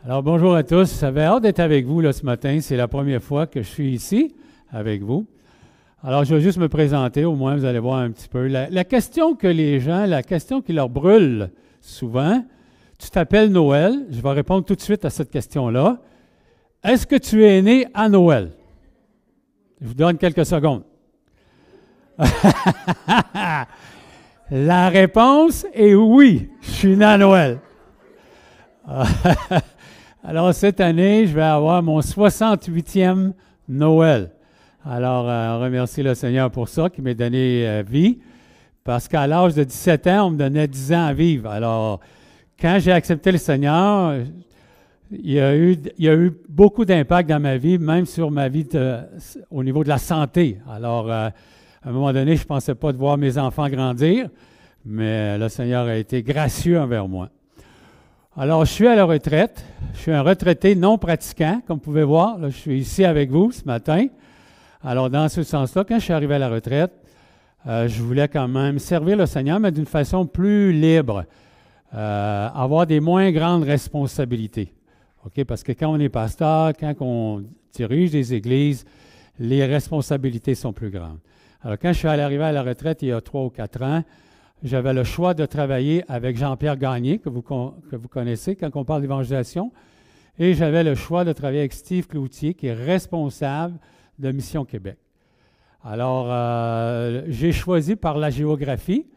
Alors, bonjour à tous. J'avais hâte d'être avec vous là, ce matin. C'est la première fois que je suis ici avec vous. Alors, je vais juste me présenter, au moins vous allez voir un petit peu. La question que les gens, la question qui leur brûle souvent, tu t'appelles Noël. Je vais répondre tout de suite à cette question-là. Est-ce que tu es né à Noël? Je vous donne quelques secondes. La réponse est oui, je suis né à Noël. Alors, cette année, je vais avoir mon 68e Noël. Alors, on remercie le Seigneur pour ça, qui m'a donné vie, parce qu'à l'âge de 17 ans, on me donnait 10 ans à vivre. Alors, quand j'ai accepté le Seigneur, il y a eu beaucoup d'impact dans ma vie, même sur ma vie au niveau de la santé. Alors, à un moment donné, je ne pensais pas de voir mes enfants grandir, mais le Seigneur a été gracieux envers moi. Alors, je suis à la retraite. Je suis un retraité non pratiquant, comme vous pouvez voir. Là, je suis ici avec vous ce matin. Alors, dans ce sens-là, quand je suis arrivé à la retraite, je voulais quand même servir le Seigneur, mais d'une façon plus libre, avoir des moins grandes responsabilités. OK? Parce que quand on est pasteur, quand on dirige des églises, les responsabilités sont plus grandes. Alors, quand je suis arrivé à la retraite il y a 3 ou 4 ans, j'avais le choix de travailler avec Jean-Pierre Gagné, que vous connaissez quand on parle d'évangélisation, et j'avais le choix de travailler avec Steve Cloutier, qui est responsable de Mission Québec. Alors, j'ai choisi par la géographie,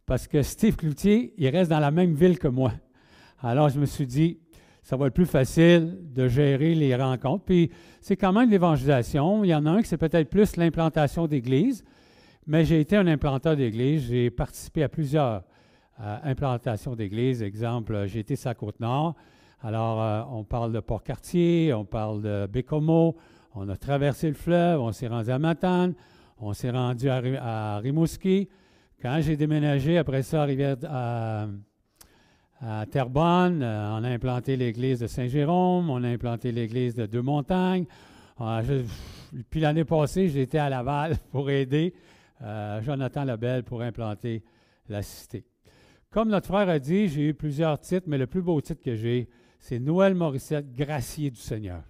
parce que Steve Cloutier, il reste dans la même ville que moi. Alors, je me suis dit, ça va être plus facile de gérer les rencontres. Puis, c'est quand même l'évangélisation. Il y en a un qui c'est peut-être plus l'implantation d'églises. Mais j'ai été un implanteur d'église. J'ai participé à plusieurs implantations d'églises. Exemple, j'ai été sur la Côte-Nord. Alors, on parle de Port-Cartier, on parle de Bécomo. On a traversé le fleuve, on s'est rendu à Matane, on s'est rendu à Rimouski. Quand j'ai déménagé, après ça, à Terrebonne, on a implanté l'église de Saint-Jérôme, on a implanté l'église de Deux-Montagnes. Puis l'année passée, j'étais à Laval pour aider Jonathan Lebel pour implanter la cité. Comme notre frère a dit, j'ai eu plusieurs titres, mais le plus beau titre que j'ai, c'est Noël Morissette, gracier du Seigneur.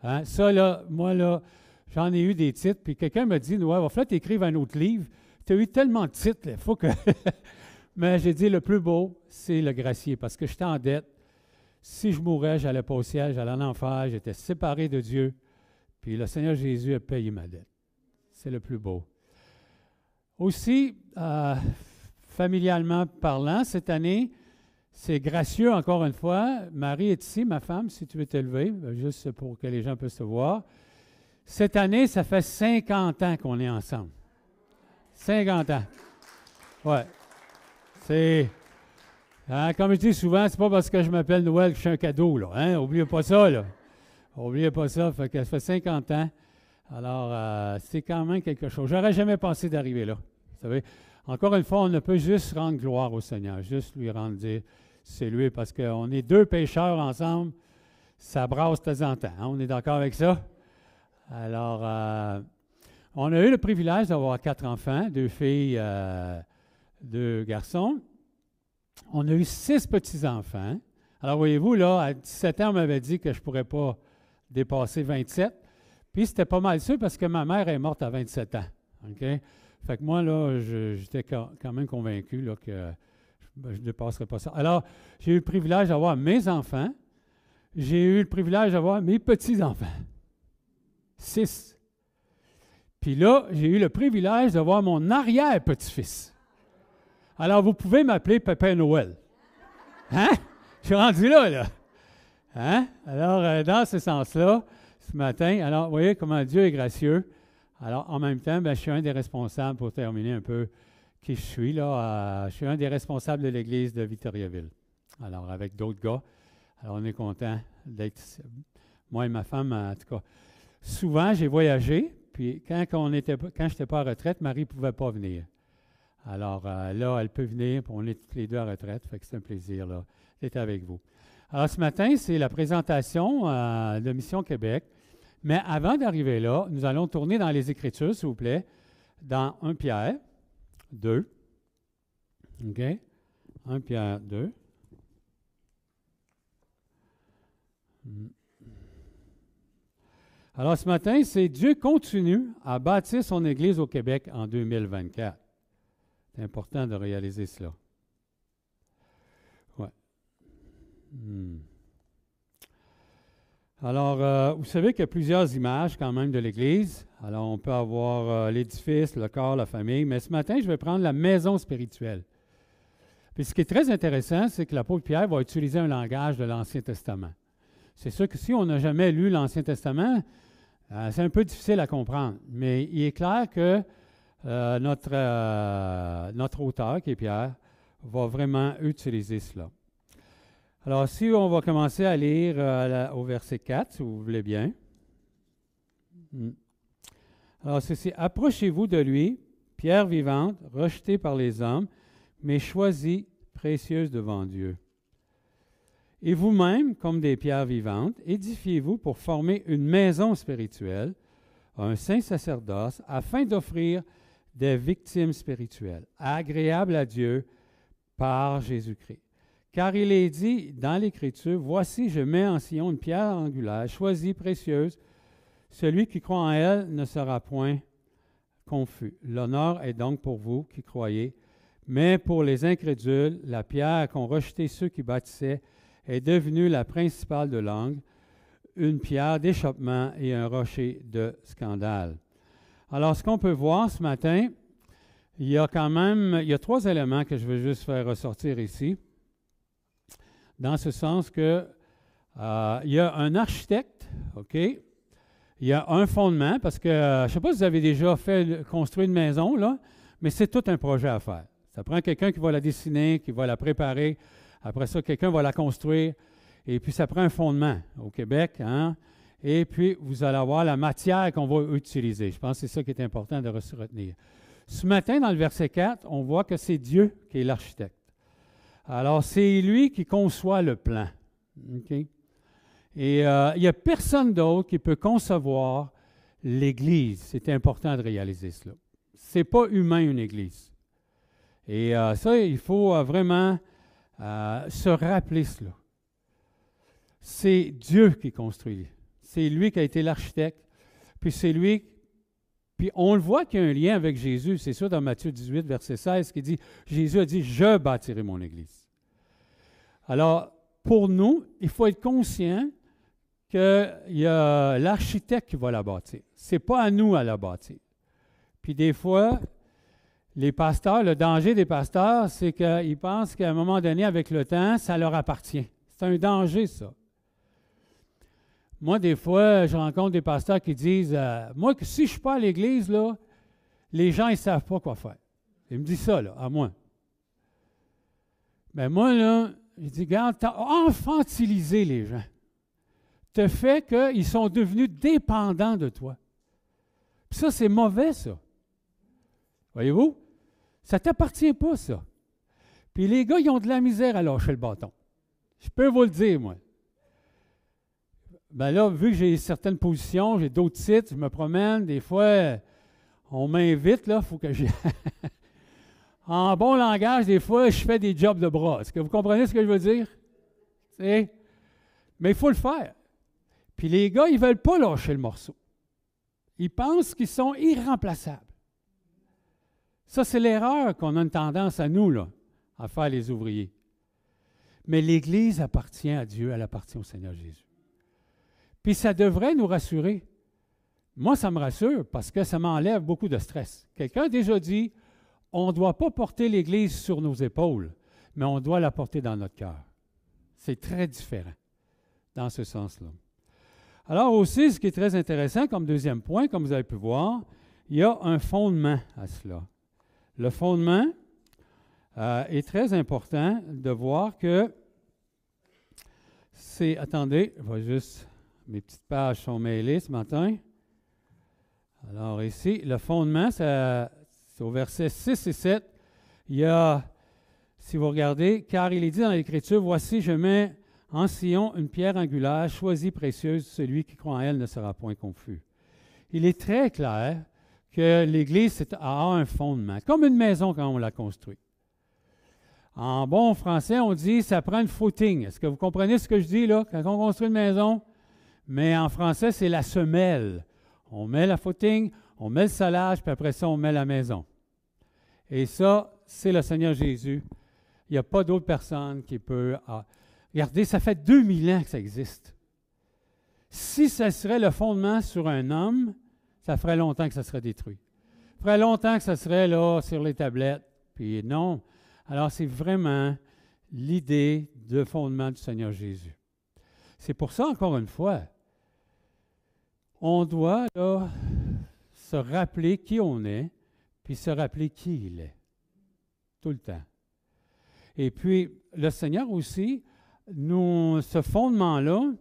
Hein? Ça, là, moi, là, j'en ai eu des titres, puis quelqu'un m'a dit, Noël, il va falloir que tu écrives un autre livre. Tu as eu tellement de titres, il faut que... Mais j'ai dit, le plus beau, c'est le gracier, parce que j'étais en dette. Si je mourais, j'allais pas au ciel, j'allais en enfer, j'étais séparé de Dieu. Puis le Seigneur Jésus a payé ma dette. C'est le plus beau. Aussi, familialement parlant, cette année, c'est gracieux encore une fois. Marie est ici, ma femme, si tu veux te lever, juste pour que les gens puissent te voir. Cette année, ça fait 50 ans qu'on est ensemble. 50 ans. Ouais. C'est... Hein, comme je dis souvent, c'est pas parce que je m'appelle Noël que je suis un cadeau, là. Hein? Oubliez pas ça, là. Oubliez pas ça. Ça fait 50 ans. Alors, c'est quand même quelque chose. J'aurais jamais pensé d'arriver là. Vous savez, encore une fois, on ne peut juste rendre gloire au Seigneur, juste lui rendre dire, c'est lui, parce qu'on est deux pécheurs ensemble, ça brasse de temps en temps. Hein? On est d'accord avec ça? Alors, on a eu le privilège d'avoir 4 enfants, 2 filles, 2 garçons. On a eu 6 petits-enfants. Alors, voyez-vous, là, à 17 ans, on m'avait dit que je ne pourrais pas dépasser 27. Puis, c'était pas mal sûr parce que ma mère est morte à 27 ans. OK? Fait que moi, là, j'étais quand même convaincu là, que je ne dépasserais pas ça. Alors, j'ai eu le privilège d'avoir mes enfants. J'ai eu le privilège d'avoir mes petits-enfants. 6. Puis là, j'ai eu le privilège d'avoir mon arrière-petit-fils. Alors, vous pouvez m'appeler Pépin Noël. Hein? Je suis rendu là, là. Hein? Alors, dans ce sens-là, ce matin, alors, vous voyez comment Dieu est gracieux. Alors, en même temps, je suis un des responsables, pour terminer un peu qui je suis, là. Je suis un des responsables de l'Église de Victoriaville. Alors, avec d'autres gars. Alors, on est content d'être ici. Moi et ma femme, en tout cas. Souvent, j'ai voyagé, puis quand je n'étais pas en retraite, Marie ne pouvait pas venir. Alors, là, elle peut venir, puis on est tous les deux en retraite, fait que c'est un plaisir, là, d'être avec vous. Alors, ce matin, c'est la présentation de Mission Québec. Mais avant d'arriver là, nous allons tourner dans les Écritures, s'il vous plaît, dans 1 Pierre 2. OK? 1 Pierre 2. Alors ce matin, c'est Dieu continue à bâtir son Église au Québec en 2024. C'est important de réaliser cela. Ouais. Alors, vous savez qu'il y a plusieurs images quand même de l'Église. Alors, on peut avoir l'édifice, le corps, la famille, mais ce matin, je vais prendre la maison spirituelle. Puis ce qui est très intéressant, c'est que l'apôtre Pierre va utiliser un langage de l'Ancien Testament. C'est sûr que si on n'a jamais lu l'Ancien Testament, c'est un peu difficile à comprendre, mais il est clair que notre auteur, qui est Pierre, va vraiment utiliser cela. Alors, si on va commencer à lire au verset 4, si vous voulez bien. Alors, ceci, « Approchez-vous de lui, pierre vivante, rejetée par les hommes, mais choisie, précieuse devant Dieu. Et vous-même, comme des pierres vivantes, édifiez-vous pour former une maison spirituelle, un saint sacerdoce, afin d'offrir des victimes spirituelles, agréables à Dieu par Jésus-Christ. Car il est dit dans l'Écriture, « Voici, je mets en Sion une pierre angulaire, choisie, précieuse. Celui qui croit en elle ne sera point confus. L'honneur est donc pour vous qui croyez. Mais pour les incrédules, la pierre qu'ont rejetée ceux qui bâtissaient est devenue la principale de l'angle, une pierre d'échappement et un rocher de scandale. » Alors, ce qu'on peut voir ce matin, il y a 3 éléments que je veux juste faire ressortir ici, dans ce sens que il y a un architecte, OK? Il y a un fondement, parce que, je ne sais pas si vous avez déjà construit une maison, là, mais c'est tout un projet à faire. Ça prend quelqu'un qui va la dessiner, qui va la préparer. Après ça, quelqu'un va la construire. Et puis, ça prend un fondement au Québec. Hein? Et puis, vous allez avoir la matière qu'on va utiliser. Je pense que c'est ça qui est important de retenir. Ce matin, dans le verset 4, on voit que c'est Dieu qui est l'architecte. Alors, c'est lui qui conçoit le plan. Okay? Et il n'y a personne d'autre qui peut concevoir l'Église. C'est important de réaliser cela. Ce n'est pas humain, une Église. Et ça, il faut vraiment se rappeler cela. C'est Dieu qui construit. C'est lui qui a été l'architecte. Puis c'est lui. Puis on le voit qu'il y a un lien avec Jésus. C'est sûr dans Matthieu 18, verset 16, qui dit, Jésus a dit, « Je bâtirai mon Église ». Alors, pour nous, il faut être conscient qu'il y a l'architecte qui va la bâtir. Ce n'est pas à nous à la bâtir. Puis des fois, les pasteurs, le danger des pasteurs, c'est qu'ils pensent qu'à un moment donné, avec le temps, ça leur appartient. C'est un danger, ça. Moi, des fois, je rencontre des pasteurs qui disent moi, si je ne suis pas à l'église, là, les gens, ils ne savent pas quoi faire. Ils me disent ça, là, à moi. Mais moi, là, je dis, regarde, tu as enfantilisé les gens. Tu as fait qu'ils sont devenus dépendants de toi. Puis ça, c'est mauvais, ça. Voyez-vous? Ça ne t'appartient pas, ça. Puis les gars, ils ont de la misère à lâcher le bâton. Je peux vous le dire, moi. Ben là, vu que j'ai certaines positions, j'ai d'autres sites, je me promène, des fois, on m'invite, là, il faut que j'y... En bon langage, des fois, je fais des jobs de bras. Est-ce que vous comprenez ce que je veux dire? T'sais? Mais il faut le faire. Puis les gars, ils ne veulent pas lâcher le morceau. Ils pensent qu'ils sont irremplaçables. Ça, c'est l'erreur qu'on a une tendance à nous, là, à faire les ouvriers. Mais l'Église appartient à Dieu, elle appartient au Seigneur Jésus. Puis ça devrait nous rassurer. Moi, ça me rassure parce que ça m'enlève beaucoup de stress. Quelqu'un a déjà dit, on ne doit pas porter l'Église sur nos épaules, mais on doit la porter dans notre cœur. C'est très différent dans ce sens-là. Alors aussi, ce qui est très intéressant comme deuxième point, comme vous avez pu voir, il y a un fondement à cela. Le fondement est très important de voir que c'est... Attendez, je vais juste... Mes petites pages sont mêlées ce matin. Alors ici, le fondement, c'est au verset 6 et 7. Il y a, si vous regardez, car il est dit dans l'Écriture, « Voici, je mets en Sion une pierre angulaire, choisie, précieuse, celui qui croit en elle ne sera point confus. » Il est très clair que l'Église a un fondement, comme une maison quand on la construit. En bon français, on dit ça prend une footing. Est-ce que vous comprenez ce que je dis là? Quand on construit une maison, mais en français, c'est la semelle. On met la footing, on met le solage, puis après ça, on met la maison. Et ça, c'est le Seigneur Jésus. Il n'y a pas d'autre personne qui peut... Regardez, ça fait 2000 ans que ça existe. Si ça serait le fondement sur un homme, ça ferait longtemps que ça serait détruit. Ça ferait longtemps que ça serait là sur les tablettes. Puis non. Alors, c'est vraiment l'idée de fondement du Seigneur Jésus. C'est pour ça, encore une fois, on doit là, se rappeler qui on est, puis se rappeler qui il est. Tout le temps. Et puis, le Seigneur aussi, ce fondement-là,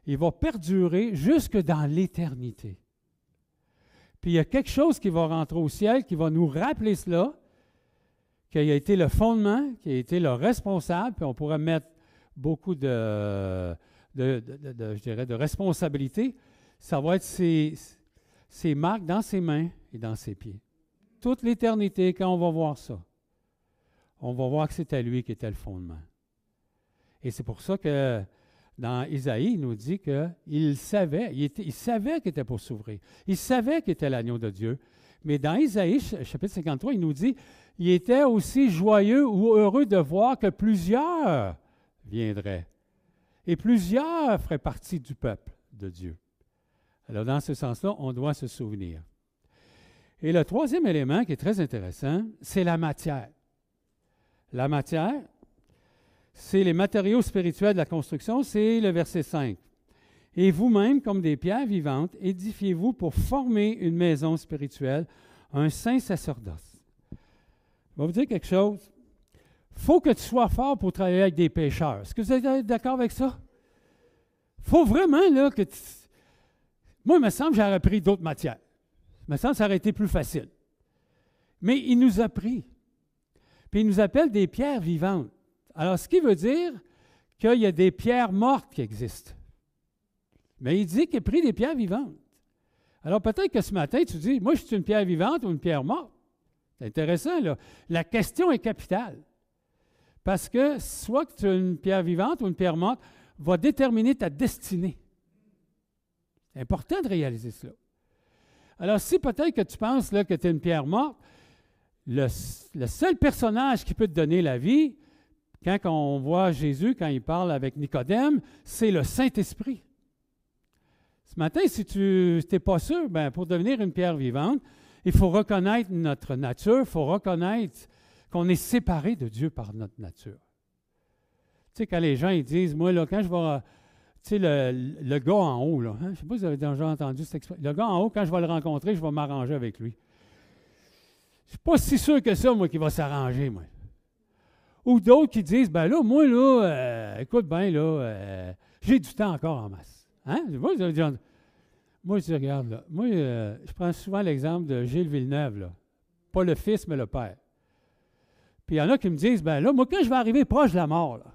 il va perdurer jusque dans l'éternité. Puis il y a quelque chose qui va rentrer au ciel, qui va nous rappeler cela, qui a été le fondement, qui a été le responsable, puis on pourrait mettre beaucoup je dirais, de responsabilité. Ça va être ses marques dans ses mains et dans ses pieds. Toute l'éternité, quand on va voir ça, on va voir que c'était lui qui était le fondement. Et c'est pour ça que dans Isaïe, il nous dit qu'il savait, il savait qu'il était pour s'ouvrir. Il savait qu'il était l'agneau de Dieu. Mais dans Isaïe, chapitre 53, il nous dit il était aussi joyeux ou heureux de voir que plusieurs viendraient. Et plusieurs feraient partie du peuple de Dieu. Alors, dans ce sens-là, on doit se souvenir. Et le troisième élément qui est très intéressant, c'est la matière. La matière, c'est les matériaux spirituels de la construction, c'est le verset 5. « Et vous-même, comme des pierres vivantes, édifiez-vous pour former une maison spirituelle, un saint sacerdoce. » Je vais vous dire quelque chose. Il faut que tu sois fort pour travailler avec des pécheurs. Est-ce que vous êtes d'accord avec ça? Il faut vraiment là, que tu... Moi, il me semble que j'aurais pris d'autres matières. Il me semble que ça aurait été plus facile. Mais il nous a pris. Puis il nous appelle des pierres vivantes. Alors, ce qui veut dire qu'il y a des pierres mortes qui existent. Mais il dit qu'il a pris des pierres vivantes. Alors, peut-être que ce matin, tu dis, moi, je suis une pierre vivante ou une pierre morte. C'est intéressant, là. La question est capitale. Parce que soit que tu es une pierre vivante ou une pierre morte, va déterminer ta destinée. C'est important de réaliser cela. Alors, si peut-être que tu penses là, que tu es une pierre morte, le seul personnage qui peut te donner la vie, quand on voit Jésus, quand il parle avec Nicodème, c'est le Saint-Esprit. Ce matin, si tu n'es pas sûr, bien, pour devenir une pierre vivante, il faut reconnaître notre nature, il faut reconnaître qu'on est séparé de Dieu par notre nature. Tu sais, quand les gens ils disent, moi, là, quand je vais... Tu sais, le gars en haut, là, hein, je ne sais pas si vous avez déjà entendu cette expression. Le gars en haut, quand je vais le rencontrer, je vais m'arranger avec lui. Je ne suis pas si sûr que ça, moi, qu'il va s'arranger, moi. Ou d'autres qui disent, ben là, moi, là, écoute bien, là, j'ai du temps encore en masse. Hein? Moi, je dis, regarde, là, moi, je prends souvent l'exemple de Gilles Villeneuve, là. Pas le fils, mais le père. Puis il y en a qui me disent, ben là, moi, quand je vais arriver proche de la mort, là,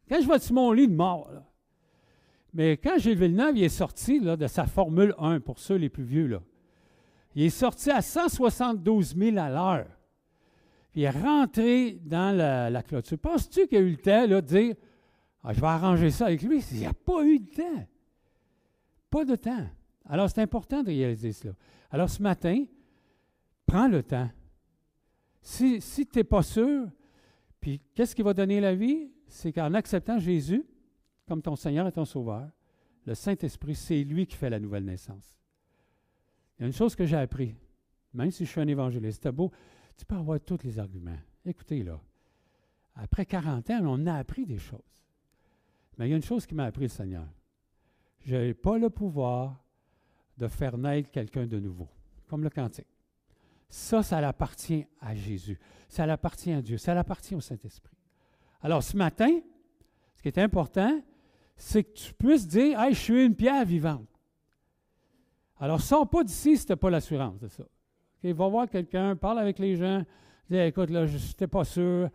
quand je vais être sur mon lit de mort, là, mais quand Gilles Villeneuve il est sorti là, de sa Formule 1, pour ceux les plus vieux, là, il est sorti à 172 000 à l'heure. Puis il est rentré dans la clôture. Penses-tu qu'il a eu le temps là, de dire ah, je vais arranger ça avec lui? Il n'y a pas eu de temps. Pas de temps. Alors, c'est important de réaliser cela. Alors, ce matin, prends le temps. Si tu n'es pas sûr, puis qu'est-ce qui va donner la vie? C'est qu'en acceptant Jésus comme ton Seigneur et ton Sauveur, le Saint-Esprit, c'est lui qui fait la nouvelle naissance. Il y a une chose que j'ai appris, même si je suis un évangéliste, c'est beau, tu peux avoir tous les arguments. Écoutez, là, après 40 ans, on a appris des choses. Mais il y a une chose qui m'a appris le Seigneur. Je n'ai pas le pouvoir de faire naître quelqu'un de nouveau, comme le cantique. Ça appartient à Jésus. Ça appartient à Dieu. Ça appartient au Saint-Esprit. Alors, ce matin, ce qui est important, c'est que tu puisses dire « Hey, je suis une pierre vivante ». Alors, sors pas d'ici si tu n'as pas l'assurance de ça. Okay, va voir quelqu'un, parle avec les gens, dis « Écoute, là, je n'étais pas sûr ».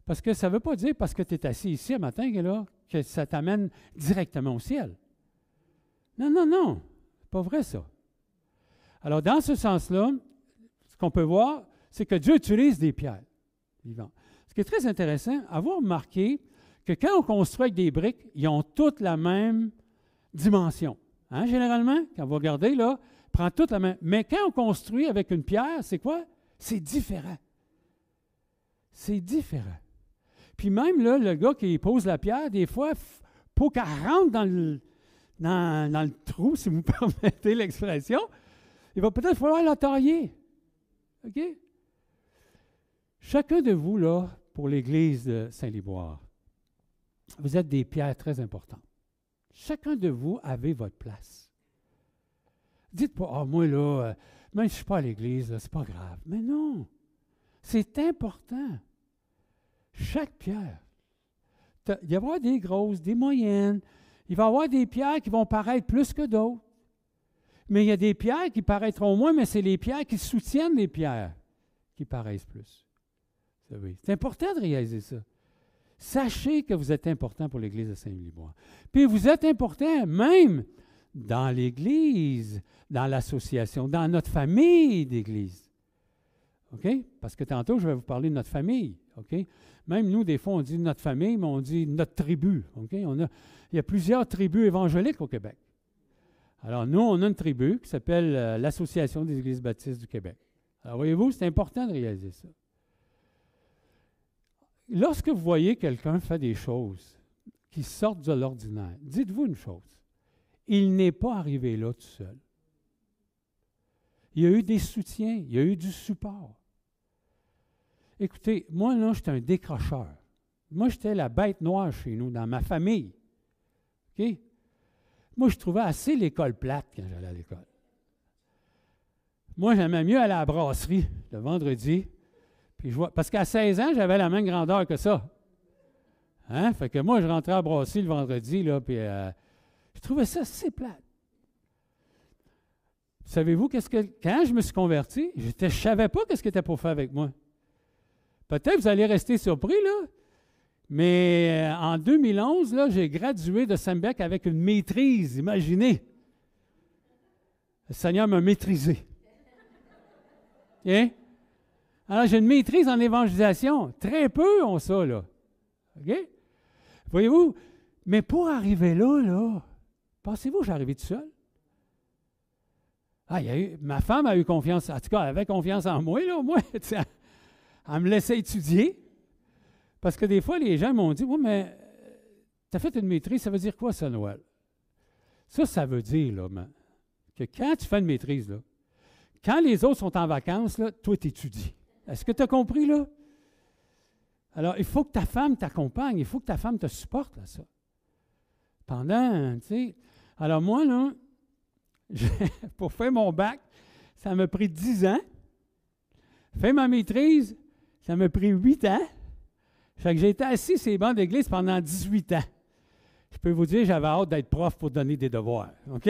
Parce que ça ne veut pas dire parce que tu es assis ici un matin là, que ça t'amène directement au ciel. Non, non, non. C'est pas vrai, ça. Alors, dans ce sens-là, ce qu'on peut voir, c'est que Dieu utilise des pierres vivantes. Ce qui est très intéressant, avoir remarqué que quand on construit avec des briques, ils ont toutes la même dimension. Hein, généralement, quand vous regardez, là, prend toute la même. Mais quand on construit avec une pierre, c'est quoi? C'est différent. C'est différent. Puis même là, le gars qui pose la pierre, des fois, pour qu'elle rentre dans le trou, si vous permettez l'expression, il va peut-être falloir la tailler. OK? Chacun de vous, là, pour l'Église de Saint-Liboire, vous êtes des pierres très importantes. Chacun de vous avez votre place. Dites pas, ah, moi, là, même si je ne suis pas à l'Église, c'est pas grave. Mais non, c'est important. Chaque pierre. Il va y avoir des grosses, des moyennes. Il va y avoir des pierres qui vont paraître plus que d'autres. Mais il y a des pierres qui paraîtront moins, mais c'est les pierres qui soutiennent les pierres qui paraissent plus. C'est important de réaliser ça. Sachez que vous êtes important pour l'Église de Saint-Liboire. Puis vous êtes important même dans l'Église, dans l'association, dans notre famille d'Église. OK? Parce que tantôt, je vais vous parler de notre famille. OK? Même nous, des fois, on dit notre famille, mais on dit notre tribu. OK? Il y a plusieurs tribus évangéliques au Québec. Alors, nous, on a une tribu qui s'appelle l'Association des Églises baptistes du Québec. Alors, voyez-vous, c'est important de réaliser ça. Lorsque vous voyez quelqu'un faire des choses qui sortent de l'ordinaire, dites-vous une chose. Il n'est pas arrivé là tout seul. Il y a eu des soutiens, il y a eu du support. Écoutez, moi, là, j'étais un décrocheur. Moi, j'étais la bête noire chez nous, dans ma famille. OK? Moi, je trouvais assez l'école plate quand j'allais à l'école. Moi, j'aimais mieux aller à la brasserie le vendredi. Puis parce qu'à 16 ans, j'avais la même grandeur que ça. Hein? Fait que moi, je rentrais à la brasserie le vendredi, là, puis je trouvais ça assez plate. Savez-vous quand je me suis converti, je ne savais pas ce qu'il était pour faire avec moi. Peut-être que vous allez rester surpris, là, mais en 2011, là, j'ai gradué de Sembec avec une maîtrise, imaginez. Le Seigneur m'a maîtrisé. Okay? Alors, j'ai une maîtrise en évangélisation. Très peu ont ça, là. OK? Voyez-vous? Mais pour arriver là, pensez-vous que j'arrivais tout seul? Ah, ma femme a eu confiance, en tout cas, elle avait confiance en moi, là, au moins. Elle me laissait étudier. Parce que des fois, les gens m'ont dit, oui, mais tu as fait une maîtrise, ça veut dire quoi, ça, Noël? Ça veut dire, là, que quand tu fais une maîtrise, là, quand les autres sont en vacances, là, toi, tu étudies. Est-ce que tu as compris, là? Alors, il faut que ta femme t'accompagne, il faut que ta femme te supporte à ça. Pendant, tu sais. Alors, moi, là, pour faire mon bac, ça m'a pris 10 ans. Faire ma maîtrise, ça m'a pris 8 ans. Fait que j'ai été assis sur les bancs d'église pendant 18 ans. Je peux vous dire, j'avais hâte d'être prof pour donner des devoirs. OK?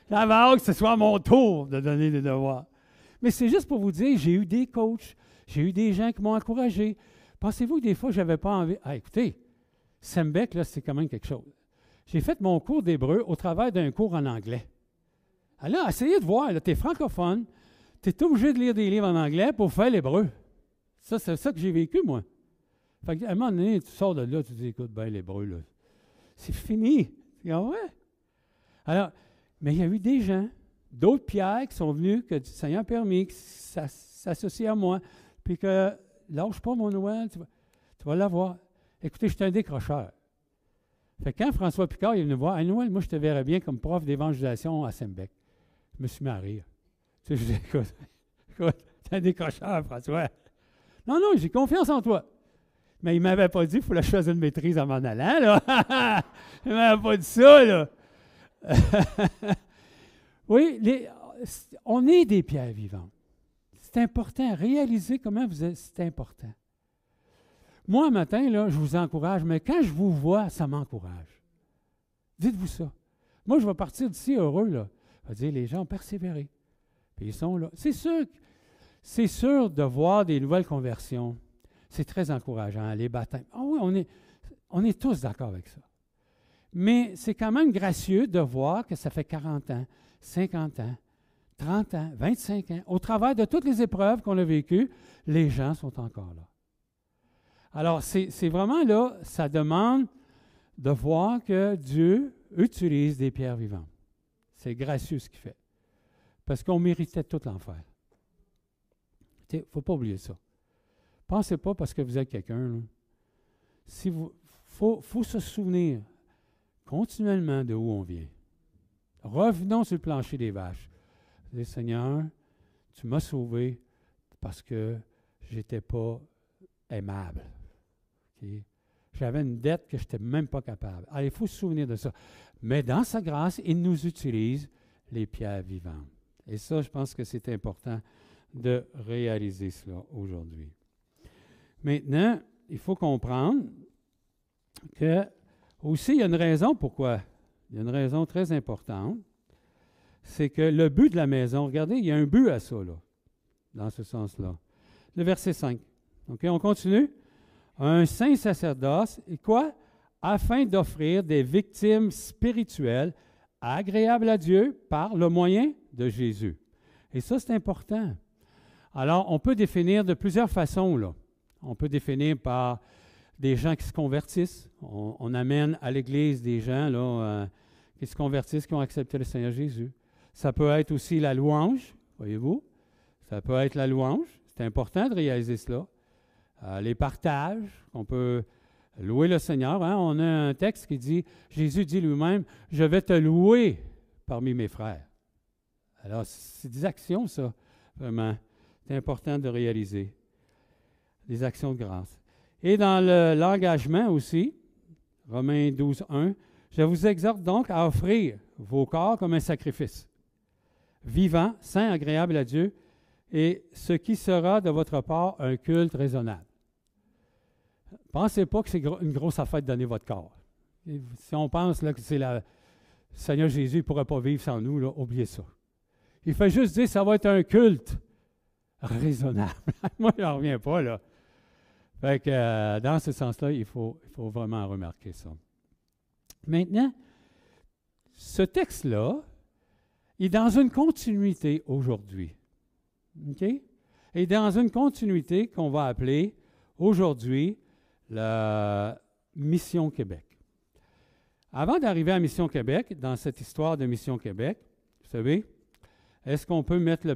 J'avais hâte que ce soit mon tour de donner des devoirs. Mais c'est juste pour vous dire, j'ai eu des coachs, j'ai eu des gens qui m'ont encouragé. Pensez-vous que des fois, je n'avais pas envie... Ah, écoutez, Sembec, là, c'est quand même quelque chose. J'ai fait mon cours d'hébreu au travers d'un cours en anglais. Alors, essayez de voir, tu es francophone, tu es obligé de lire des livres en anglais pour faire l'hébreu. Ça, c'est ça que j'ai vécu, moi. Fait qu'à un moment donné, tu sors de là, tu dis, écoute, ben l'hébreu, là, c'est fini. Ah ouais? Alors, mais il y a eu des gens, d'autres pierres qui sont venus, que le Seigneur a permis, qui s'associent à moi, puis que, lâche pas mon Noël, tu vas l'avoir. Écoutez, je suis un décrocheur. Fait que quand François Picard est venu me voir, hey, Noël, moi, je te verrais bien comme prof d'évangélisation à Sembec. Je me suis mis à rire. Tu sais, je dis, écoute, t'es un décrocheur, François. Non, j'ai confiance en toi. Mais il ne m'avait pas dit qu'il fallait choisir une maîtrise en m'en allant, là. Il ne m'avait pas dit ça, là. Oui, on est des pierres vivantes. C'est important. Réalisez comment vous êtes, c'est important. Moi, un matin, là, je vous encourage, mais quand je vous vois, ça m'encourage. Dites-vous ça. Moi, je vais partir d'ici heureux, là. Je vais dire, les gens ont persévéré. Puis ils sont là. C'est sûr de voir des nouvelles conversions. C'est très encourageant, les baptêmes. Ah oui, on est tous d'accord avec ça. Mais c'est quand même gracieux de voir que ça fait 40 ans, 50 ans, 30 ans, 25 ans. Au travers de toutes les épreuves qu'on a vécues, les gens sont encore là. Alors, c'est vraiment là, ça demande de voir que Dieu utilise des pierres vivantes. C'est gracieux ce qu'il fait. Parce qu'on méritait tout l'enfer. Il ne faut pas oublier ça. Pensez pas parce que vous êtes quelqu'un. Il faut se souvenir continuellement de où on vient. Revenons sur le plancher des vaches. Dis, Seigneur, tu m'as sauvé parce que je n'étais pas aimable. Okay? J'avais une dette que je n'étais même pas capable. Alors, il faut se souvenir de ça. Mais dans sa grâce, il nous utilise les pierres vivantes. Et ça, je pense que c'est important de réaliser cela aujourd'hui. Maintenant, il faut comprendre que aussi, il y a une raison pourquoi. Il y a une raison très importante. C'est que le but de la maison, regardez, il y a un but à ça, là, dans ce sens-là. Le verset 5. OK, on continue. Un saint sacerdoce, et quoi? Afin d'offrir des victimes spirituelles agréables à Dieu par le moyen de Jésus. Et ça, c'est important. Alors, on peut définir de plusieurs façons, là. On peut définir par des gens qui se convertissent. On amène à l'Église des gens là, qui se convertissent, qui ont accepté le Seigneur Jésus. Ça peut être aussi la louange, voyez-vous. Ça peut être la louange. C'est important de réaliser cela. Les partages, on peut louer le Seigneur. Hein? On a un texte qui dit, Jésus dit lui-même, « Je vais te louer parmi mes frères ». Alors, c'est des actions, ça, vraiment. C'est important de réaliser. Des actions de grâce. Et dans l'engagement aussi, Romains 12, 1, « Je vous exhorte donc à offrir vos corps comme un sacrifice, vivant, saint, agréable à Dieu, et ce qui sera de votre part un culte raisonnable. » Pensez pas que c'est une grosse affaire de donner votre corps. Si on pense là, que c'est le Seigneur Jésus ne pourrait pas vivre sans nous, là, oubliez ça. Il fait juste dire que ça va être un culte raisonnable. Moi, je n'en reviens pas, là. Fait que, dans ce sens-là, il faut vraiment remarquer ça. Maintenant, ce texte-là est dans une continuité aujourd'hui. OK? Et dans une continuité qu'on va appeler aujourd'hui la Mission Québec. Avant d'arriver à Mission Québec, dans cette histoire de Mission Québec, vous savez, est-ce qu'on peut mettre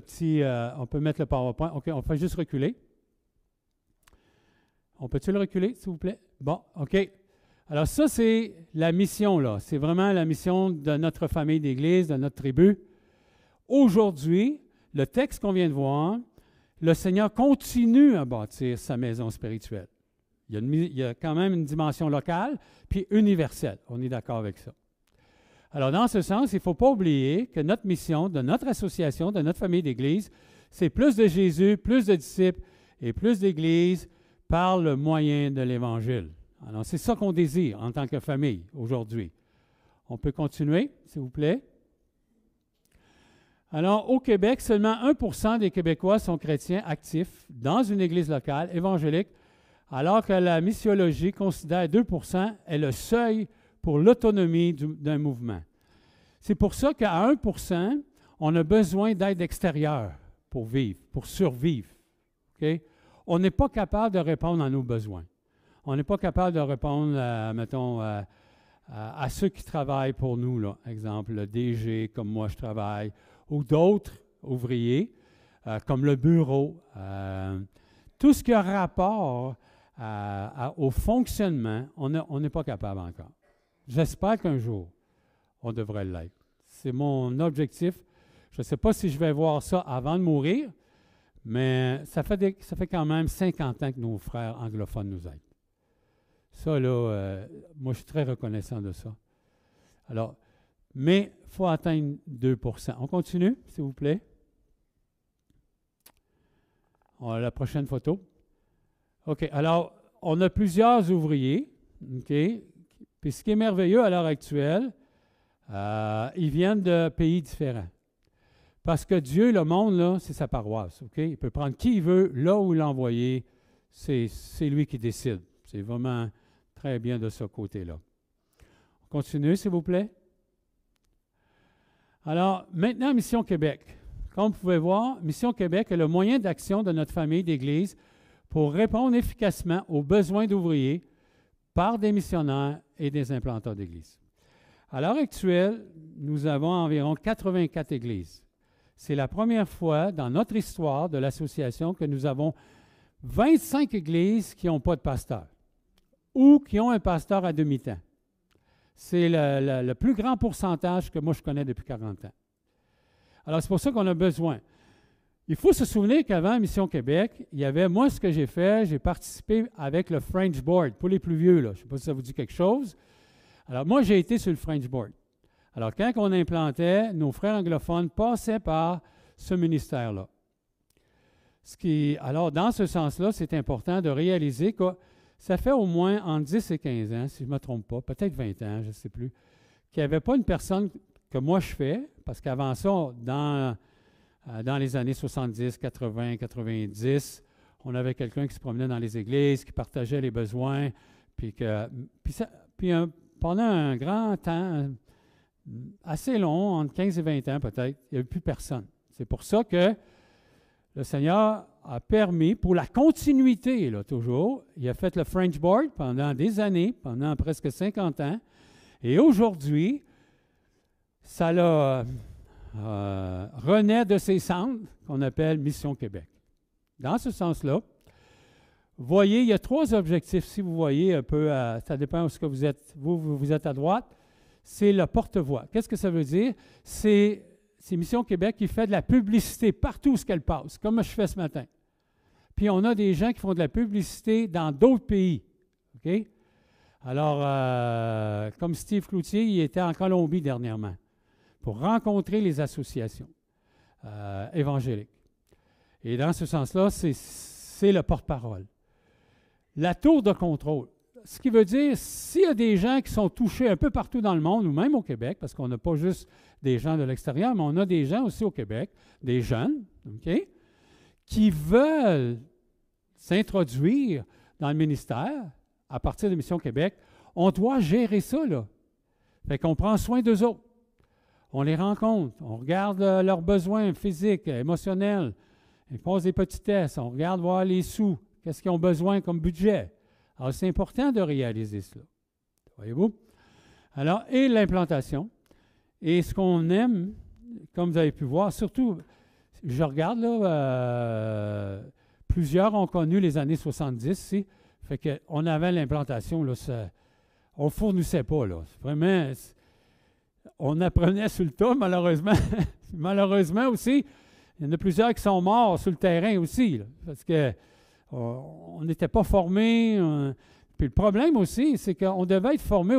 on peut mettre le PowerPoint? OK, on fait juste reculer. On peut-tu le reculer, s'il vous plaît? Bon, OK. Alors ça, c'est la mission, là. C'est vraiment la mission de notre famille d'Église, de notre tribu. Aujourd'hui, le texte qu'on vient de voir, le Seigneur continue à bâtir sa maison spirituelle. Il y a quand même une dimension locale, puis universelle. On est d'accord avec ça. Alors, dans ce sens, il ne faut pas oublier que notre mission, de notre association, de notre famille d'Église, c'est plus de Jésus, plus de disciples et plus d'Église par le moyen de l'Évangile. Alors, c'est ça qu'on désire en tant que famille aujourd'hui. On peut continuer, s'il vous plaît. Alors, au Québec, seulement 1% des Québécois sont chrétiens actifs dans une église locale évangélique, alors que la missiologie considère 2% est le seuil pour l'autonomie d'un mouvement. C'est pour ça qu'à 1%, on a besoin d'aide extérieure pour vivre, pour survivre. Okay? On n'est pas capable de répondre à nos besoins. On n'est pas capable de répondre, à ceux qui travaillent pour nous, là. Exemple, le DG, comme moi je travaille, ou d'autres ouvriers, comme le bureau. Tout ce qui a rapport au fonctionnement, on n'est pas capable encore. J'espère qu'un jour, on devrait l'être. C'est mon objectif. Je ne sais pas si je vais voir ça avant de mourir, mais ça fait quand même 50 ans que nos frères anglophones nous aident. Ça, là, moi, je suis très reconnaissant de ça. Alors, mais il faut atteindre 2%. On continue, s'il vous plaît. On a la prochaine photo. OK, alors, on a plusieurs ouvriers, OK? Puis ce qui est merveilleux à l'heure actuelle, ils viennent de pays différents. Parce que Dieu, le monde, là, c'est sa paroisse, OK? Il peut prendre qui il veut, là où l'envoyer, c'est lui qui décide. C'est vraiment très bien de ce côté-là. On continue, s'il vous plaît. Alors, maintenant, Mission Québec. Comme vous pouvez voir, Mission Québec est le moyen d'action de notre famille d'Église pour répondre efficacement aux besoins d'ouvriers par des missionnaires et des implanteurs d'églises. À l'heure actuelle, nous avons environ 84 églises. C'est la première fois dans notre histoire de l'association que nous avons 25 églises qui n'ont pas de pasteur ou qui ont un pasteur à demi-temps. C'est le plus grand pourcentage que moi je connais depuis 40 ans. Alors, c'est pour ça qu'on a besoin. Il faut se souvenir qu'avant Mission Québec, il y avait, moi, ce que j'ai fait, j'ai participé avec le French Board, pour les plus vieux, là. Je ne sais pas si ça vous dit quelque chose. Alors, moi, j'ai été sur le French Board. Alors, quand on implantait, nos frères anglophones passaient par ce ministère-là. Alors, dans ce sens-là, c'est important de réaliser que ça fait au moins entre 10 et 15 ans, si je ne me trompe pas, peut-être 20 ans, je ne sais plus, qu'il n'y avait pas une personne que moi je fais, parce qu'avant ça, dans les années 70, 80, 90, on avait quelqu'un qui se promenait dans les églises, qui partageait les besoins, pendant un grand temps, assez long, entre 15 et 20 ans peut-être, il n'y avait plus personne. C'est pour ça que le Seigneur a permis, pour la continuité, là, toujours, il a fait le French Board pendant des années, pendant presque 50 ans, et aujourd'hui, ça renaît de ses cendres, qu'on appelle Mission Québec. Dans ce sens-là, vous voyez, il y a 3 objectifs. Si vous voyez un peu, ça dépend où ce que vous êtes. Vous êtes à droite, c'est le porte-voix. Qu'est-ce que ça veut dire? C'est Mission Québec qui fait de la publicité partout où elle passe, comme je fais ce matin. Puis on a des gens qui font de la publicité dans d'autres pays. OK? Alors, comme Steve Cloutier, il était en Colombie dernièrement pour rencontrer les associations évangéliques. Et dans ce sens-là, c'est le porte-parole. La tour de contrôle. Ce qui veut dire, s'il y a des gens qui sont touchés un peu partout dans le monde, ou même au Québec, parce qu'on n'a pas juste des gens de l'extérieur, mais on a des gens aussi au Québec, des jeunes, OK, qui veulent s'introduire dans le ministère à partir de Mission Québec, on doit gérer ça, là. Fait qu'on prend soin d'eux autres. On les rencontre, on regarde leurs besoins physiques, émotionnels, ils posent des petits tests, on regarde voir les sous, qu'est-ce qu'ils ont besoin comme budget. Alors, c'est important de réaliser cela. Voyez-vous? Alors, et l'implantation. Et ce qu'on aime, comme vous avez pu voir, surtout, je regarde là, plusieurs ont connu les années 70 ici, fait qu'on avait l'implantation, là, on ne fournissait pas, là. Vraiment, on apprenait sur le tas, malheureusement. Malheureusement aussi, il y en a plusieurs qui sont morts sur le terrain aussi, là, parce que on n'était pas formés. Puis le problème aussi, c'est qu'on devait être formé,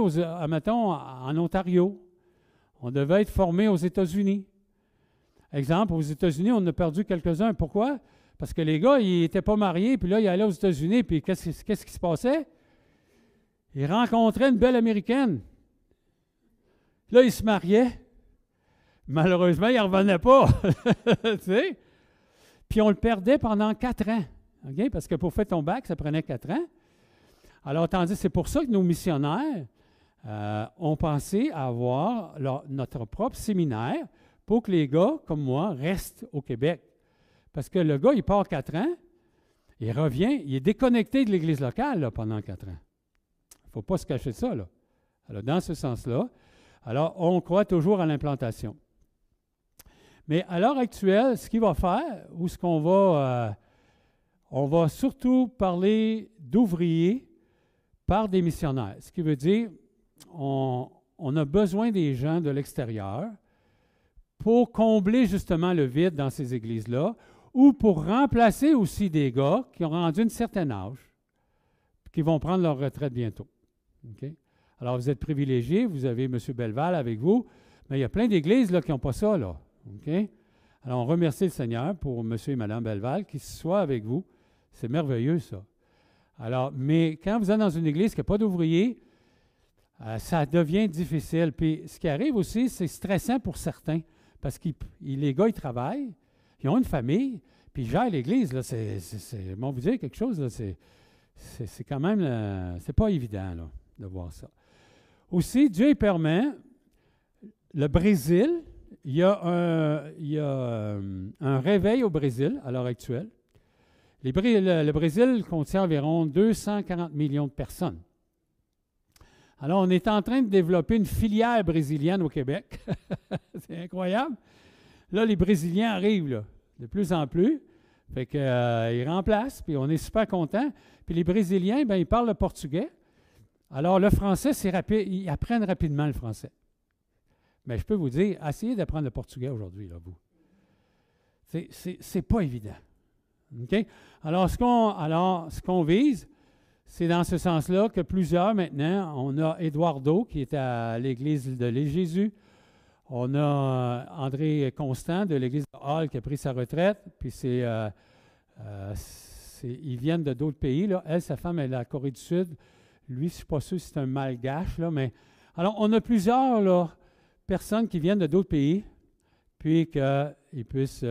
mettons, en Ontario. On devait être formé aux États-Unis. Exemple, aux États-Unis, on a perdu quelques-uns. Pourquoi? Parce que les gars, ils n'étaient pas mariés, puis là, ils allaient aux États-Unis, puis qu'est-ce qui se passait? Ils rencontraient une belle Américaine. Là, ils se mariaient. Malheureusement, ils ne revenaient pas. Tu sais? Puis on le perdait pendant 4 ans. Okay? Parce que pour faire ton bac, ça prenait 4 ans. Alors, tandis c'est pour ça que nos missionnaires ont pensé à avoir notre propre séminaire pour que les gars, comme moi, restent au Québec. Parce que le gars, il part 4 ans, il revient, il est déconnecté de l'Église locale là, pendant 4 ans. Il ne faut pas se cacher de ça, là. Alors, dans ce sens-là, alors, on croit toujours à l'implantation. Mais à l'heure actuelle, ce qu'il va faire, ou ce qu'on va... on va surtout parler d'ouvriers par des missionnaires. Ce qui veut dire, on a besoin des gens de l'extérieur pour combler justement le vide dans ces églises-là, ou pour remplacer aussi des gars qui ont rendu un certain âge, qui vont prendre leur retraite bientôt. Okay? Alors, vous êtes privilégiés, vous avez M. Belval avec vous, mais il y a plein d'églises là, qui n'ont pas ça. Là. Okay? Alors, on remercie le Seigneur pour M. et Mme Belval qui soient avec vous. C'est merveilleux, ça. Alors, mais quand vous êtes dans une église qui n'a pas d'ouvriers, ça devient difficile. Puis, ce qui arrive aussi, c'est stressant pour certains, parce que les gars, ils travaillent, ils ont une famille, puis ils gèrent l'église. Là, bon, vous dire quelque chose, là, c'est quand même, c'est pas évident là, de voir ça. Aussi, Dieu permet, le Brésil, il y a un réveil au Brésil à l'heure actuelle. Le Brésil contient environ 240 millions de personnes. Alors, on est en train de développer une filière brésilienne au Québec. C'est incroyable. Là, les Brésiliens arrivent là, de plus en plus. Fait qu'ils remplacent, puis on est super contents. Puis les Brésiliens, bien, ils parlent le portugais. Alors, le français, c'est rapide. Ils apprennent rapidement le français. Mais je peux vous dire, essayez d'apprendre le portugais aujourd'hui, là, vous. C'est pas évident. OK? Alors, ce qu'on vise, c'est dans ce sens-là que plusieurs, maintenant, on a Eduardo, qui est à l'Église de Jésus. On a André Constant de l'Église de Hall qui a pris sa retraite. Puis ils viennent de d'autres pays. Là. Elle, sa femme, elle est de la Corée du Sud. Lui, je ne suis pas sûr si c'est un malgache. Là, mais alors, on a plusieurs là, personnes qui viennent de d'autres pays, puis qu'ils puissent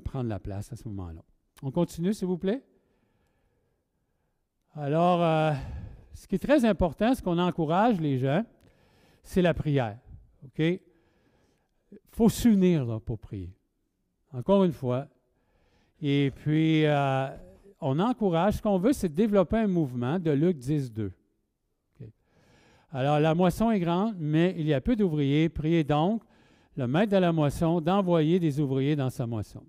prendre la place à ce moment-là. On continue, s'il vous plaît. Alors, ce qui est très important, ce qu'on encourage les gens, c'est la prière. OK? Il faut s'unir là, pour prier. Encore une fois. Et puis, on encourage, ce qu'on veut, c'est développer un mouvement de Luc 10, 2. Okay. Alors, la moisson est grande, mais il y a peu d'ouvriers. Priez donc le maître de la moisson d'envoyer des ouvriers dans sa moisson.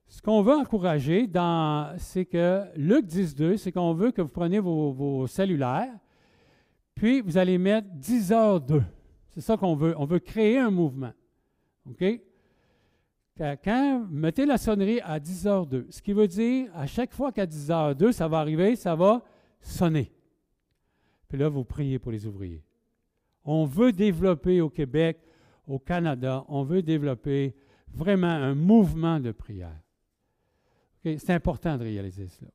Ce qu'on veut encourager, c'est que Luc 10, 2, c'est qu'on veut que vous preniez vos cellulaires, puis vous allez mettre 10 heures 2. C'est ça qu'on veut. On veut créer un mouvement. OK? Quand vous mettez la sonnerie à 10h02, ce qui veut dire, à chaque fois qu'à 10h02, ça va arriver, ça va sonner. Puis là, vous priez pour les ouvriers. On veut développer au Québec, au Canada, on veut développer vraiment un mouvement de prière. Okay? C'est important de réaliser cela.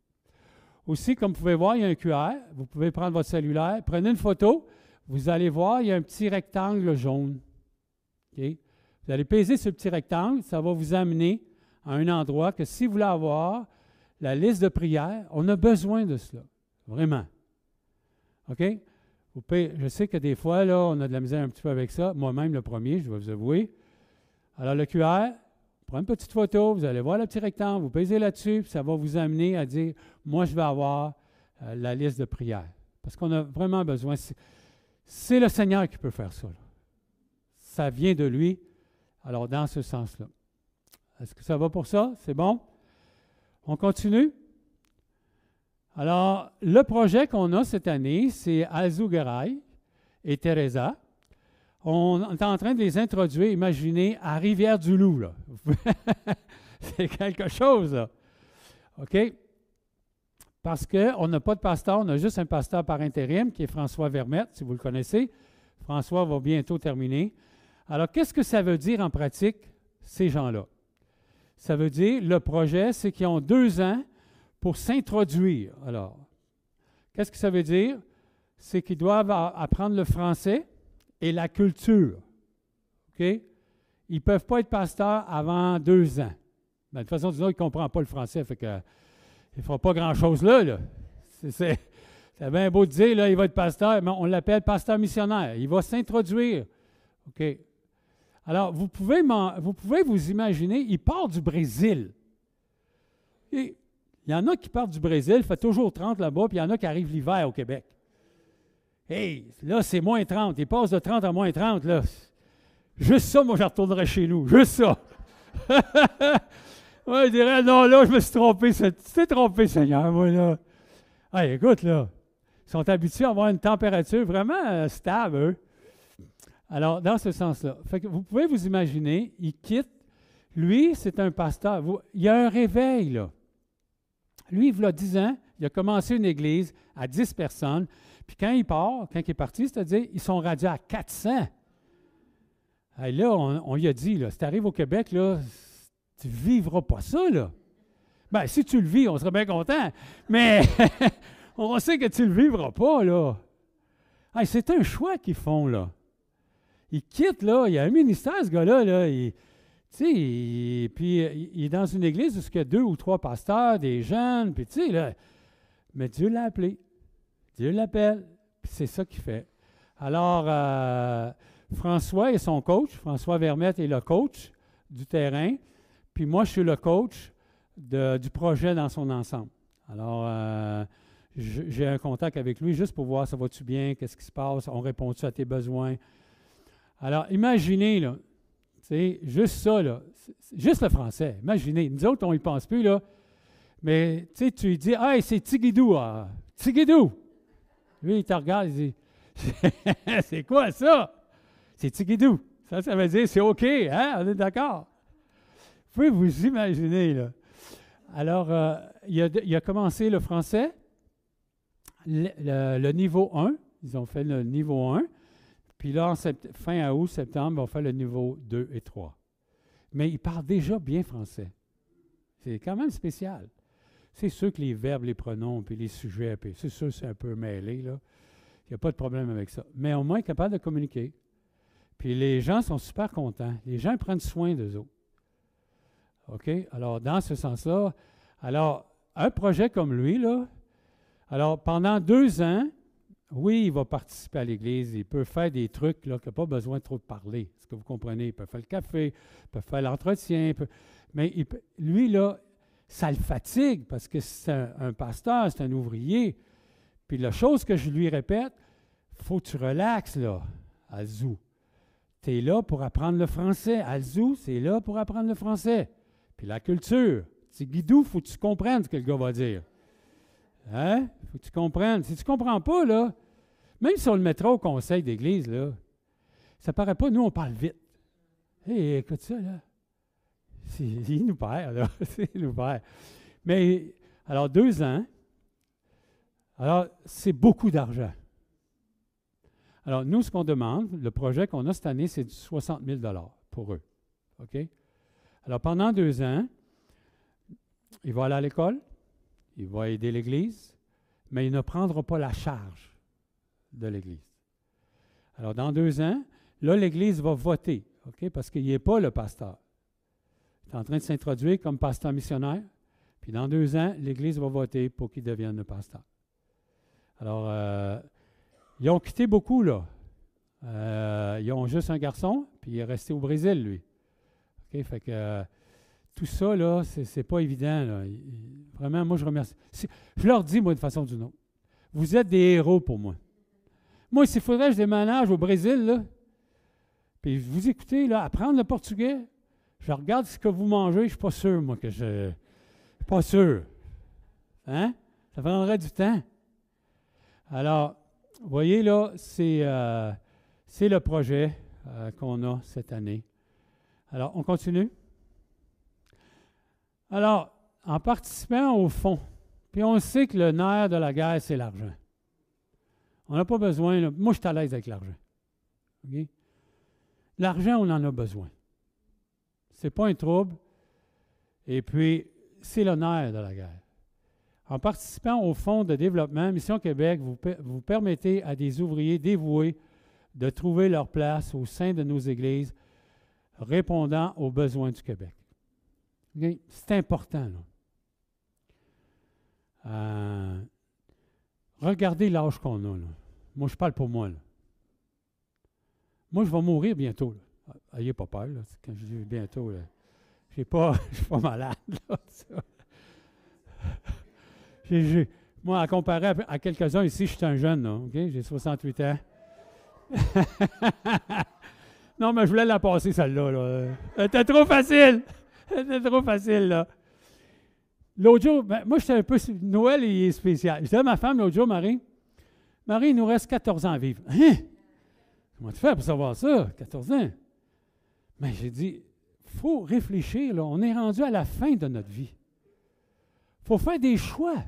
Aussi, comme vous pouvez voir, il y a un QR. Vous pouvez prendre votre cellulaire, prenez une photo. Vous allez voir, il y a un petit rectangle jaune. Okay? Vous allez peser ce petit rectangle, ça va vous amener à un endroit que si vous voulez avoir la liste de prières, on a besoin de cela, vraiment. OK? Je sais que des fois, là, on a de la misère un petit peu avec ça. Moi-même, le premier, je dois vous avouer. Alors, le QR, prenez une petite photo, vous allez voir le petit rectangle, vous pesez là-dessus, puis ça va vous amener à dire, moi, je vais avoir la liste de prières. Parce qu'on a vraiment besoin. C'est le Seigneur qui peut faire ça. Là. Ça vient de lui. Alors, dans ce sens-là. Est-ce que ça va pour ça? C'est bon? On continue? Alors, le projet qu'on a cette année, c'est Azugaray et Teresa. On est en train de les introduire, imaginez, à Rivière-du-Loup. Là. C'est quelque chose, là. OK? Parce qu'on n'a pas de pasteur, on a juste un pasteur par intérim, qui est François Vermette, si vous le connaissez. François va bientôt terminer. Alors, qu'est-ce que ça veut dire en pratique, ces gens-là? Ça veut dire, le projet, c'est qu'ils ont 2 ans pour s'introduire. Alors, qu'est-ce que ça veut dire? C'est qu'ils doivent apprendre le français et la culture. OK? Ils ne peuvent pas être pasteurs avant 2 ans. Ben, de toute façon, disons, ils ne comprennent pas le français, fait que il ne fera pas grand-chose là. Là. C'est bien beau de dire, là, il va être pasteur, mais on l'appelle pasteur missionnaire. Il va s'introduire. OK? Alors, vous pouvez vous imaginer, il part du Brésil. Et il y en a qui partent du Brésil, il fait toujours 30 là-bas, puis il y en a qui arrivent l'hiver au Québec. Hey, là, c'est moins 30. Il passe de 30 à moins 30, là. Juste ça, moi, je retournerai chez nous. Juste ça. Ouais, je dirais, non, là, je me suis trompé. Tu t'es trompé, Seigneur, moi, là. Hey, écoute, là, ils sont habitués à avoir une température vraiment stable, eux. Alors, dans ce sens-là, fait que vous pouvez vous imaginer, il quitte. Lui, c'est un pasteur. Il y a un réveil, là. Lui, il y a 10 ans, il a commencé une église à 10 personnes. Puis quand il part, quand il est parti, c'est-à-dire, ils sont radiés à 400. Et là, on lui a dit, là, si tu arrives au Québec, là, tu ne vivras pas ça, là. Bien, si tu le vis, on serait bien content. Mais on sait que tu ne le vivras pas, là. Hey, c'est un choix qu'ils font, là. Il quitte, là, il y a un ministère, ce gars-là, là, puis il est dans une église où il y a 2 ou 3 pasteurs, des jeunes, puis tu sais, là, mais Dieu l'a appelé. Dieu l'appelle, puis c'est ça qu'il fait. Alors, François est son coach, François Vermette est le coach du terrain, puis moi, je suis le coach du projet dans son ensemble. Alors, j'ai un contact avec lui juste pour voir ça va-tu bien, qu'est-ce qui se passe, on répond-tu à tes besoins. Alors, imaginez, là, juste ça, là, juste le français, imaginez, nous autres, on n'y pense plus, là, mais tu lui dis, « Hey, c'est Tigidou, Tigidou! » Lui, il te regarde, il dit, « C'est quoi ça? » C'est Tigidou. Ça veut dire, c'est OK, hein? On est d'accord? Vous pouvez vous imaginer, là. Alors, il a commencé le français, le niveau 1. Ils ont fait le niveau 1. Puis là, fin août, septembre, on fait le niveau 2 et 3. Mais il parle déjà bien français. C'est quand même spécial. C'est sûr que les verbes, les pronoms, puis les sujets, puis c'est sûr que c'est un peu mêlé, là. Il n'y a pas de problème avec ça. Mais au moins, il est capable de communiquer. Puis les gens sont super contents. Les gens prennent soin d'eux autres. OK? Alors, dans ce sens-là, alors, un projet comme lui, là, alors, pendant 2 ans, oui, il va participer à l'Église, il peut faire des trucs là, qu'il n'a pas besoin de trop de parler. Est-ce que vous comprenez? Il peut faire le café, il peut faire l'entretien, mais lui, là, ça le fatigue parce que c'est un pasteur, c'est un ouvrier. Puis la chose que je lui répète, il faut que tu relaxes, là, à Zou. Tu es là pour apprendre le français. À Zou, c'est là pour apprendre le français. Puis la culture. C'est Guidou, il faut que tu comprennes ce que le gars va dire. Hein? Il faut que tu comprennes. Si tu ne comprends pas, là, même si on le mettra au conseil d'église, là, ça ne paraît pas, nous, on parle vite. Hé, écoute ça, là. Il nous perd, là. Il nous perd. Mais, alors, 2 ans, alors, c'est beaucoup d'argent. Alors, nous, ce qu'on demande, le projet qu'on a cette année, c'est du 60 000 pour eux. OK? Alors, pendant 2 ans, il va aller à l'école, il va aider l'Église, mais il ne prendra pas la charge de l'Église. Alors, dans 2 ans, là, l'Église va voter, OK? Parce qu'il n'est pas le pasteur. Il est en train de s'introduire comme pasteur missionnaire, puis dans 2 ans, l'Église va voter pour qu'il devienne le pasteur. Alors, ils ont quitté beaucoup, là. Ils ont juste un garçon, puis il est resté au Brésil, lui. OK? Fait que tout ça, là, c'est pas évident, là. Vraiment, moi, je remercie. Je leur dis, moi, de façon ou d'une autre, vous êtes des héros pour moi. Moi, s'il faudrait que je déménage au Brésil, là, puis vous écoutez, là, apprendre le portugais, je regarde ce que vous mangez, je ne suis pas sûr, moi, que je ne suis pas sûr. Hein? Ça prendrait du temps. Alors, vous voyez, là, c'est le projet qu'on a cette année. Alors, on continue. Alors, en participant au fond, puis on sait que le nerf de la guerre, c'est l'argent. On n'a pas besoin, là, moi je suis à l'aise avec l'argent. Okay? L'argent, on en a besoin. Ce n'est pas un trouble. Et puis, c'est le nerf de la guerre. En participant au Fonds de développement, Mission Québec, vous permettez à des ouvriers dévoués de trouver leur place au sein de nos églises, répondant aux besoins du Québec. Okay? C'est important, là. Regardez l'âge qu'on a, là. Moi, je parle pour moi, là. Moi, je vais mourir bientôt, là. Ayez pas peur, là. Quand je dis bientôt, là. Je ne suis pas malade, là. Moi, à comparer à quelques-uns ici, je suis un jeune, là. Okay? J'ai 68 ans. Non, mais je voulais la passer, celle-là, là. C'était trop facile. C'était trop facile, là. L'autre jour, moi, j'étais un peu... Noël, il est spécial. Je disais à ma femme l'autre jour, Marie, il nous reste 14 ans à vivre. Hein? Comment tu fais pour savoir ça, 14 ans? Mais j'ai dit, il faut réfléchir, là. On est rendu à la fin de notre vie. Il faut faire des choix.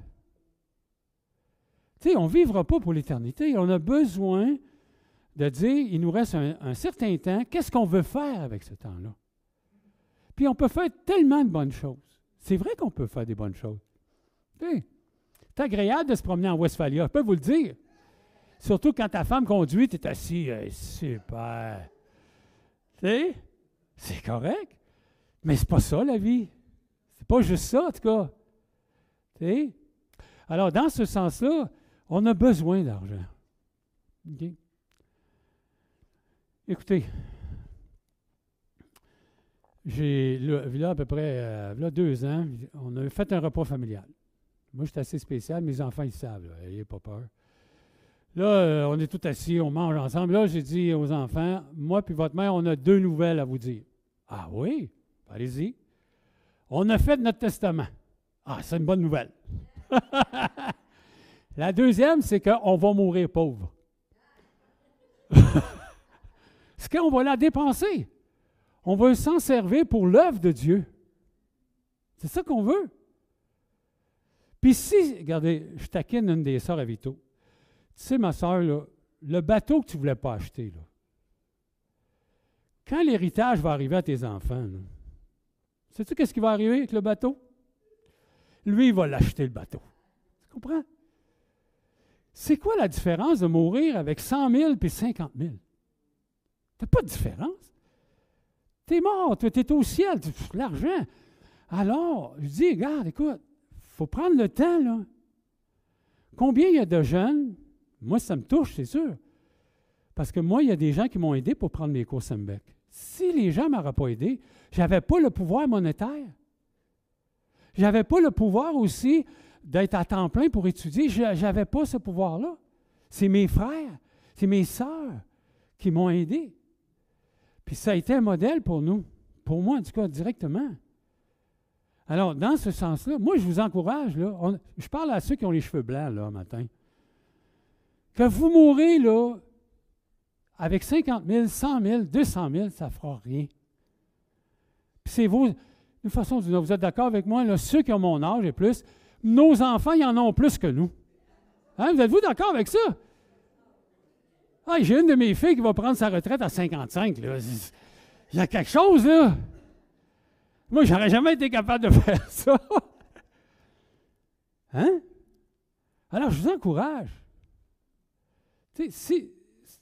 Tu sais, on ne vivra pas pour l'éternité. On a besoin de dire, il nous reste un certain temps, qu'est-ce qu'on veut faire avec ce temps-là? Puis on peut faire tellement de bonnes choses. C'est vrai qu'on peut faire des bonnes choses. C'est agréable de se promener en Westphalia, je peux vous le dire. Surtout quand ta femme conduit, tu es assis, super. Tu sais, c'est correct. Mais c'est pas ça la vie. C'est pas juste ça, en tout cas. Tu sais? Alors, dans ce sens-là, on a besoin d'argent. Okay? Écoutez, là, à peu près, là, 2 ans, on a fait un repas familial. Moi, j'étais assez spécial. Mes enfants, ils savent. N'ayez pas peur. Là, on est tous assis, on mange ensemble. Là, j'ai dit aux enfants, moi puis votre mère, on a 2 nouvelles à vous dire. Ah oui? Allez-y. On a fait notre testament. Ah, c'est une bonne nouvelle. La deuxième, c'est qu'on va mourir pauvre. C'est qu'on va la dépenser. On veut s'en servir pour l'œuvre de Dieu. C'est ça qu'on veut. Puis si, regardez, je taquine une des sœurs à Vito. Tu sais, ma sœur, là, le bateau que tu ne voulais pas acheter, là, quand l'héritage va arriver à tes enfants, sais-tu qu'est-ce qui va arriver avec le bateau? Lui, il va l'acheter, le bateau. Tu comprends? C'est quoi la différence de mourir avec 100 000 et 50 000? Tu n'as pas de différence. Tu es mort, tu es au ciel, l'argent. Alors, je dis, regarde, écoute, il faut prendre le temps, là. Combien il y a de jeunes? Moi, ça me touche, c'est sûr. Parce que moi, il y a des gens qui m'ont aidé pour prendre mes cours Sembec. Si les gens ne m'auraient pas aidé, je n'avais pas le pouvoir monétaire. Je n'avais pas le pouvoir aussi d'être à temps plein pour étudier. Je n'avais pas ce pouvoir-là. C'est mes frères, c'est mes sœurs qui m'ont aidé. Puis ça a été un modèle pour nous, pour moi en tout cas directement. Alors, dans ce sens-là, moi je vous encourage, là, je parle à ceux qui ont les cheveux blancs, là, matin, que vous mourrez, là, avec 50 000, 100 000, 200 000, ça ne fera rien. Puis c'est vous, d'une façon ou d'une autre, vous êtes d'accord avec moi, là, ceux qui ont mon âge et plus, nos enfants, ils en ont plus que nous. Hein, vous êtes-vous d'accord avec ça? Ah, j'ai une de mes filles qui va prendre sa retraite à 55. Là. Il y a quelque chose, là. Moi, j'aurais jamais été capable de faire ça. Hein? Alors, je vous encourage. Tu sais,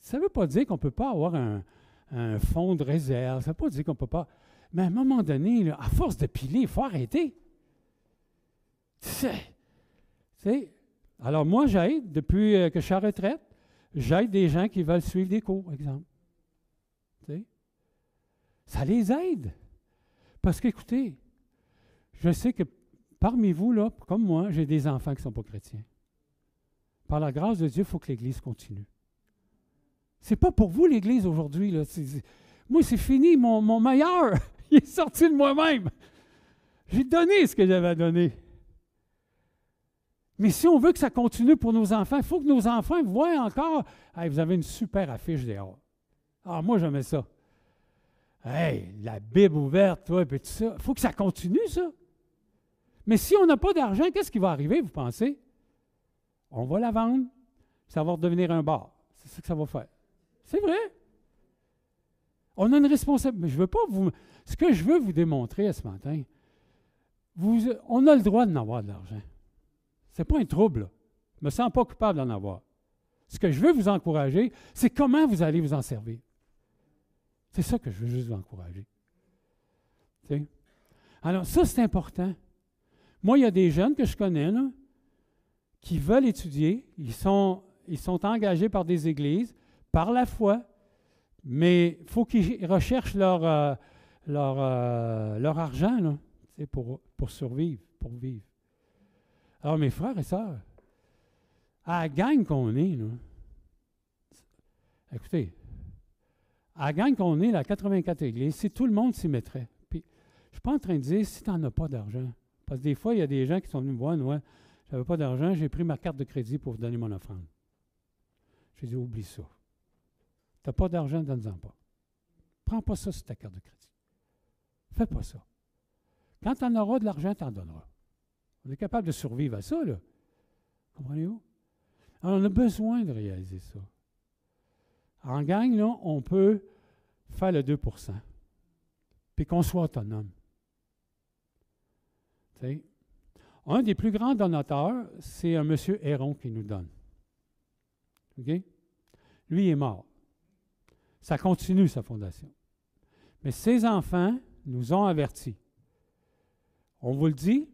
ça ne veut pas dire qu'on ne peut pas avoir un fonds de réserve. Ça ne veut pas dire qu'on ne peut pas. Mais à un moment donné, là, à force de piler, il faut arrêter. Tu sais, alors, moi, j'aide, depuis que je suis à retraite, j'aide des gens qui veulent suivre des cours, par exemple. Tu sais? Ça les aide. Parce qu'écoutez, je sais que parmi vous, là, comme moi, j'ai des enfants qui ne sont pas chrétiens. Par la grâce de Dieu, il faut que l'Église continue. Ce n'est pas pour vous, l'Église, aujourd'hui. Là. Moi, c'est fini. Mon meilleur, il est sorti de moi-même. J'ai donné ce que j'avais à donner. Mais si on veut que ça continue pour nos enfants, il faut que nos enfants voient encore « Hey, vous avez une super affiche dehors. » Ah, moi, j'aimais ça. « Hey, la Bible ouverte, toi, puis tout ça. » Il faut que ça continue, ça. Mais si on n'a pas d'argent, qu'est-ce qui va arriver, vous pensez? On va la vendre, ça va redevenir un bar. C'est ça que ça va faire. C'est vrai. On a une responsabilité. Mais je veux pas vous... Ce que je veux vous démontrer ce matin, on a le droit d'en avoir de l'argent. Ce n'est pas un trouble. Là. Je ne me sens pas coupable d'en avoir. Ce que je veux vous encourager, c'est comment vous allez vous en servir. C'est ça que je veux juste vous encourager. T'sais? Alors, ça, c'est important. Moi, il y a des jeunes que je connais là, qui veulent étudier. Ils sont engagés par des églises, par la foi, mais il faut qu'ils recherchent leur argent là, pour survivre, pour vivre. Alors, mes frères et sœurs, à la gang qu'on est, là, écoutez, à la gang qu'on est, la 84 églises, si tout le monde s'y mettrait. Puis, je ne suis pas en train de dire si tu n'en as pas d'argent. Parce que des fois, il y a des gens qui sont venus me voir, moi, je n'avais pas d'argent, j'ai pris ma carte de crédit pour vous donner mon offrande. J'ai dit, oublie ça. Tu n'as pas d'argent, donne-en pas. Prends pas ça sur ta carte de crédit. Fais pas ça. Quand tu en auras de l'argent, tu en donneras. On est capable de survivre à ça, là. Comprenez-vous? Alors, on a besoin de réaliser ça. En gang, là, on peut faire le 2 %, puis qu'on soit autonome. T'sais? Un des plus grands donateurs, c'est un monsieur Héron qui nous donne. OK? Lui, il est mort. Ça continue, sa fondation. Mais ses enfants nous ont avertis. On vous le dit,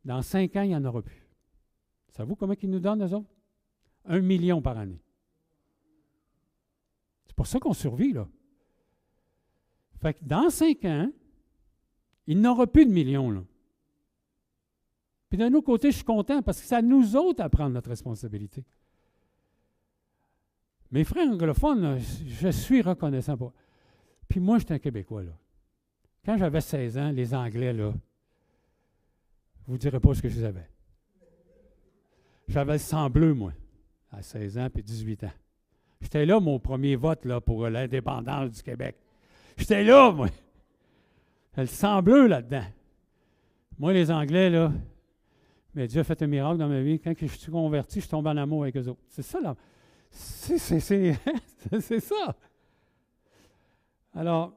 dans 5 ans, il n'y en aura plus. Savez-vous comment ils nous donnent, eux autres? 1 million par année. C'est pour ça qu'on survit, là. Fait que dans 5 ans, Il n'aura plus de millions, là. Puis d'un autre côté, je suis content parce que c'est à nous autres à prendre notre responsabilité. Mes frères anglophones, là, je suis reconnaissant pour eux. Puis moi, j'étais un Québécois, là. Quand j'avais 16 ans, les Anglais, là, je ne vous dirai pas ce que je savais. J'avais le sang bleu, moi, à 16 ans puis 18 ans. J'étais là, mon premier vote là, pour l'indépendance du Québec. J'étais là, moi. J'avais le sang bleu là-dedans. Moi, les Anglais, là, mais Dieu a fait un miracle dans ma vie. Quand je suis converti, je suis tombé en amour avec eux autres. C'est ça, là. C'est ça. Alors,